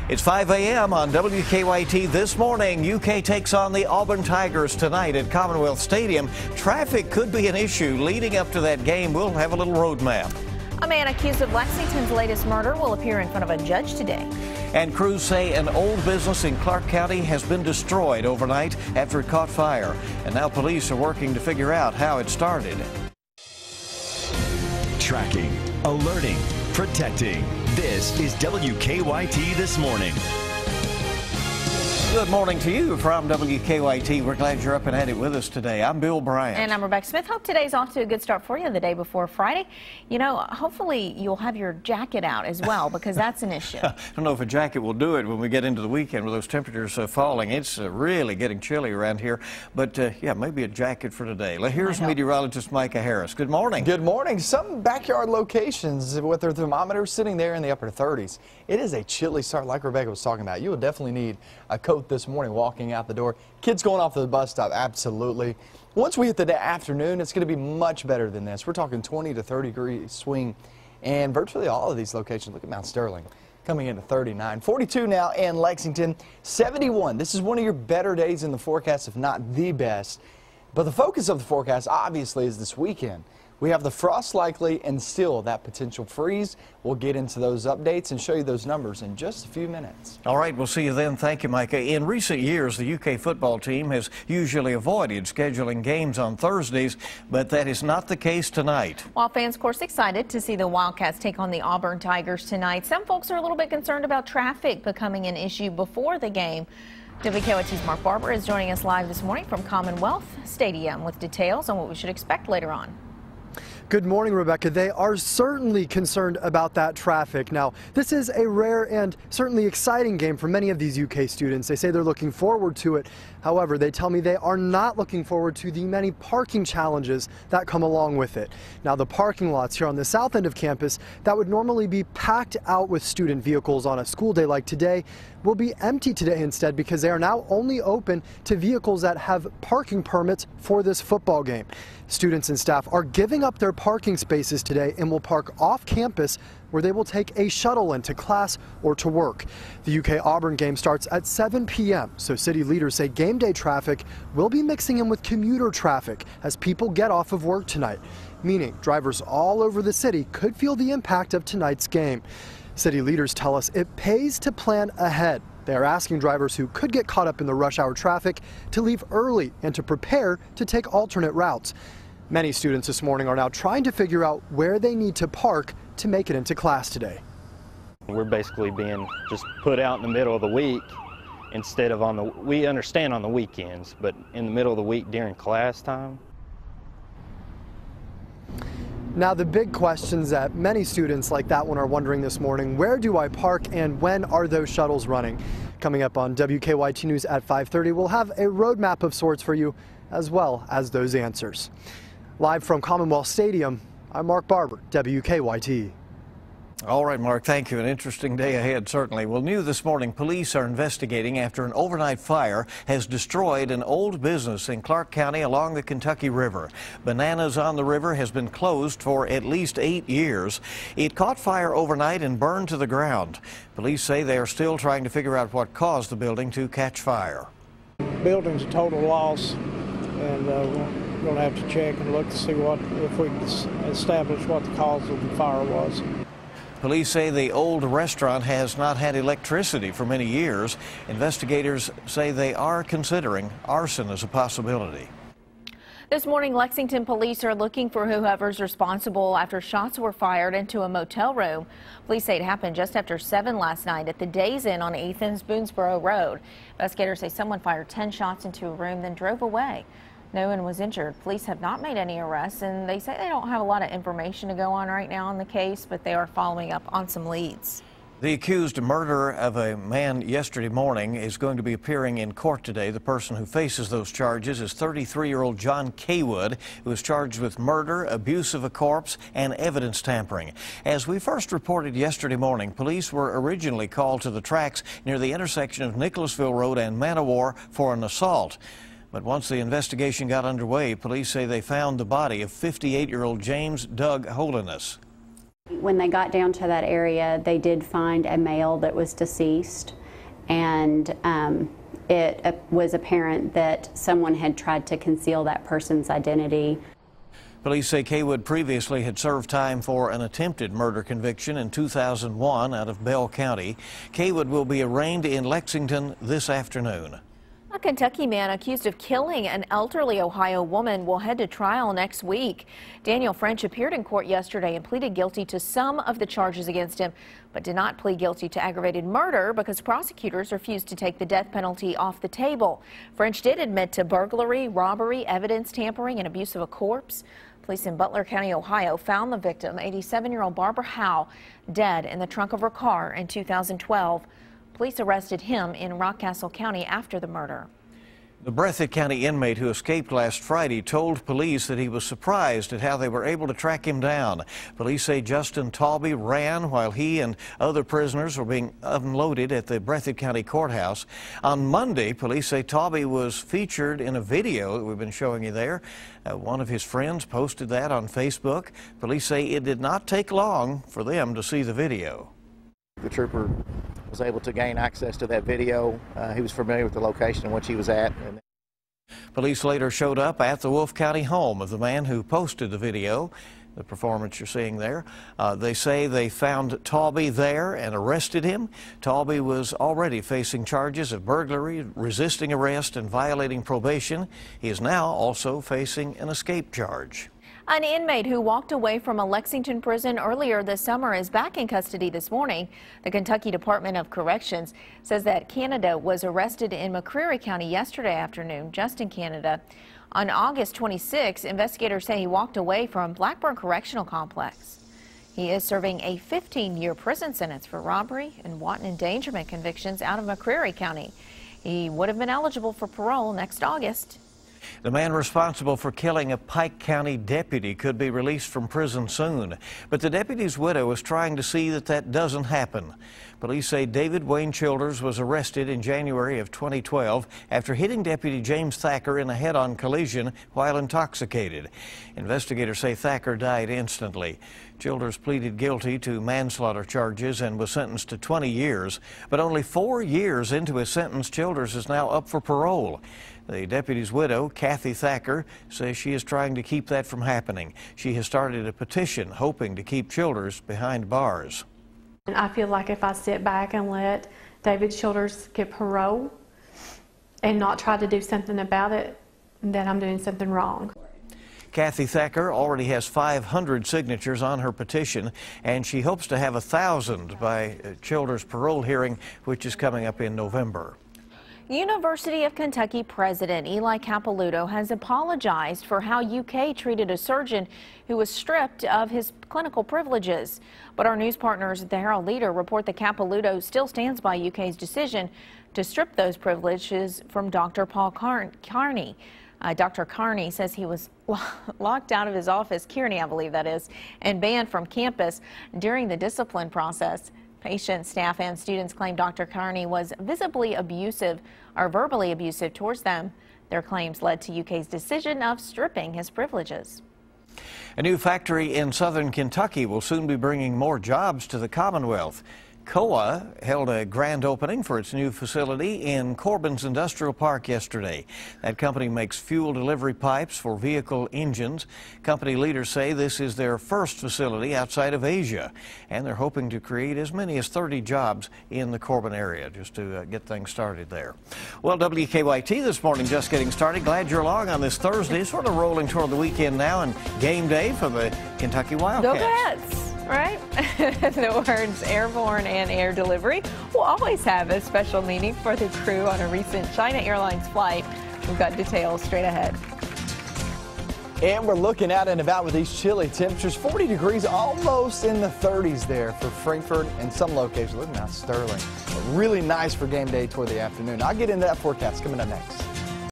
It's 5 a.m. on WKYT this morning. UK takes on the Auburn Tigers tonight at Commonwealth Stadium. Traffic could be an issue leading up to that game. We'll have a little road map. A man accused of Lexington's latest murder will appear in front of a judge today. And crews say an old business in Clark County has been destroyed overnight after it caught fire. And now police are working to figure out how it started. Tracking, alerting, protecting. This is WKYT This Morning. Good morning to you from WKYT. We're glad you're up and at it with us today. I'm Bill Bryant. And I'm Rebecca Smith. Hope today's off to a good start for you the day before Friday. You know, hopefully you'll have your jacket out as well, because that's an issue. I don't know if a jacket will do it when we get into the weekend with those temperatures falling. It's really getting chilly around here. But yeah, maybe a jacket for today. Here's meteorologist Micah Harris. Good morning. Good morning. Some backyard locations with their thermometers sitting there in the upper 30s. It is a chilly start like Rebecca was talking about. You will definitely need a coat this morning walking out the door. Kids going off to the bus stop, absolutely. Once we hit the afternoon, it's going to be much better than this. We're talking 20 to 30 degree swing, and virtually all of these locations. Look at Mount Sterling coming in at 39. 42 now in Lexington, 71. This is one of your better days in the forecast, if not the best. But the focus of the forecast obviously is this weekend. We have the frost likely and still that potential freeze. We'll get into those updates and show you those numbers in just a few minutes. All right, we'll see you then. Thank you, Micah. In recent years, the UK football team has usually avoided scheduling games on Thursdays, but that is not the case tonight. While fans, of course, excited to see the Wildcats take on the Auburn Tigers tonight, some folks are a little bit concerned about traffic becoming an issue before the game. WKYT's Mark Barber is joining us live this morning from Commonwealth Stadium with details on what we should expect later on. Good morning, Rebecca. They are certainly concerned about that traffic. Now, this is a rare and certainly exciting game for many of these UK students. They say they're looking forward to it. However, they tell me they are not looking forward to the many parking challenges that come along with it. Now, the parking lots here on the south end of campus that would normally be packed out with student vehicles on a school day like today will be empty today instead, because they are now only open to vehicles that have parking permits for this football game. Students and staff are giving up their parking spaces today and will park off campus, where they will take a shuttle into class or to work. The UK Auburn game starts at 7 p.m., so city leaders say game day traffic will be mixing in with commuter traffic as people get off of work tonight, meaning drivers all over the city could feel the impact of tonight's game. City leaders tell us it pays to plan ahead. They are asking drivers who could get caught up in the rush hour traffic to leave early and to prepare to take alternate routes. Many students this morning are now trying to figure out where they need to park to make it into class today. We're basically being just put out in the middle of the week instead of we understand on the weekends, but in the middle of the week during class time. Now, the big questions that many students like that one are wondering this morning: where do I park and when are those shuttles running? Coming up on WKYT News at 5:30, we'll have a roadmap of sorts for you, as well as those answers. Live from Commonwealth Stadium, I'm Mark Barber, WKYT. All right, Mark, thank you. An interesting day ahead, certainly. Well, new this morning, police are investigating after an overnight fire has destroyed an old business in Clark County along the Kentucky River. Bananas on the River has been closed for at least 8 years. It caught fire overnight and burned to the ground. Police say they are still trying to figure out what caused the building to catch fire. Building's a total loss, and we're going to have to check and look to see if we can establish what the cause of the fire was. Police say the old restaurant has not had electricity for many years. Investigators say they are considering arson as a possibility. This morning, Lexington police are looking for whoever's responsible after shots were fired into a motel room. Police say it happened just after 7 last night at the Days Inn on 8th and Boonesboro Road. Investigators say someone fired 10 shots into a room, then drove away. No one was injured. Police have not made any arrests, and they say they don't have a lot of information to go on right now on the case, but they are following up on some leads. The accused murder of a man yesterday morning is going to be appearing in court today. The person who faces those charges is 33-year-old John Kaywood, who is charged with murder, abuse of a corpse, and evidence tampering. As we first reported yesterday morning, police were originally called to the tracks near the intersection of Nicholasville Road and Manowar for an assault. But once the investigation got underway, police say they found the body of 58-year-old James Doug Holiness. When they got down to that area, they did find a male that was deceased, and it was apparent that someone had tried to conceal that person's identity. Police say Kaywood previously had served time for an attempted murder conviction in 2001 out of Bell County. Kaywood will be arraigned in Lexington this afternoon. A Kentucky man accused of killing an elderly Ohio woman will head to trial next week. Daniel French appeared in court yesterday and pleaded guilty to some of the charges against him, but did not plead guilty to aggravated murder because prosecutors refused to take the death penalty off the table. French did admit to burglary, robbery, evidence tampering, and abuse of a corpse. Police in Butler County, Ohio, found the victim, 87-year-old Barbara Howe, dead in the trunk of her car in 2012. Police arrested him in Rockcastle County after the murder. The Breathitt County inmate who escaped last Friday told police that he was surprised at how they were able to track him down. Police say Justin Talby ran while he and other prisoners were being unloaded at the Breathitt County Courthouse. On Monday, police say Talby was featured in a video that we've been showing you there. One of his friends posted that on Facebook. Police say it did not take long for them to see the video. The trooper was able to gain access to that video. He was familiar with the location in which he was at. Police later showed up at the Wolfe County home of the man who posted the video, the performance you're seeing there. They say they found Talby there and arrested him. Talby was already facing charges of burglary, resisting arrest, and violating probation. He is now also facing an escape charge. An inmate who walked away from a Lexington prison earlier this summer is back in custody this morning. The Kentucky Department of Corrections says that Canada was arrested in McCreary County yesterday afternoon, just in Canada. On August 26, investigators say he walked away from Blackburn Correctional Complex. He is serving a 15-year prison sentence for robbery and wanton endangerment convictions out of McCreary County. He would have been eligible for parole next August. The man responsible for killing a Pike County deputy could be released from prison soon, but the deputy's widow is trying to see that that doesn't happen. Police say David Wayne Childers was arrested in January of 2012 after hitting Deputy James Thacker in a head-on collision while intoxicated. Investigators say Thacker died instantly. Childers pleaded guilty to manslaughter charges and was sentenced to 20 years, but only 4 years into his sentence, Childers is now up for parole. The deputy's widow, Kathy Thacker, says she is trying to keep that from happening. She has started a petition hoping to keep Childers behind bars. And I feel like if I sit back and let David Childers get parole and not try to do something about it, then I'm doing something wrong. Kathy Thacker already has 500 signatures on her petition, and she hopes to have 1,000 by Childers' parole hearing, which is coming up in November. University of Kentucky President Eli Capilouto has apologized for how UK treated a surgeon who was stripped of his clinical privileges. But our news partners at the Herald Leader report that Capilouto still stands by UK's decision to strip those privileges from Dr. Paul Carney. Dr. Carney says he was locked out of his office, Kearney I believe that is, and banned from campus during the discipline process. Patients, staff, and students claim Dr. Carney was visibly abusive or verbally abusive towards them. Their claims led to UK's decision of stripping his privileges. A new factory in southern Kentucky will soon be bringing more jobs to the Commonwealth. COA held a grand opening for its new facility in Corbin's Industrial Park yesterday. That company makes fuel delivery pipes for vehicle engines. Company leaders say this is their first facility outside of Asia, and they're hoping to create as many as 30 jobs in the Corbin area just to get things started there. Well, WKYT this morning just getting started. Glad you're along on this Thursday, sort of rolling toward the weekend now, and game day for the Kentucky Wildcats. Go Cats! Right? The words airborne and air delivery will always have a special meaning for the crew on a recent China Airlines flight. We've got details straight ahead. And we're looking out and about with these chilly temperatures. 40 degrees, almost in the 30s there for Frankfort and some locations. Look now, Sterling. Really nice for game day toward the afternoon. I'll get into that forecast coming up next.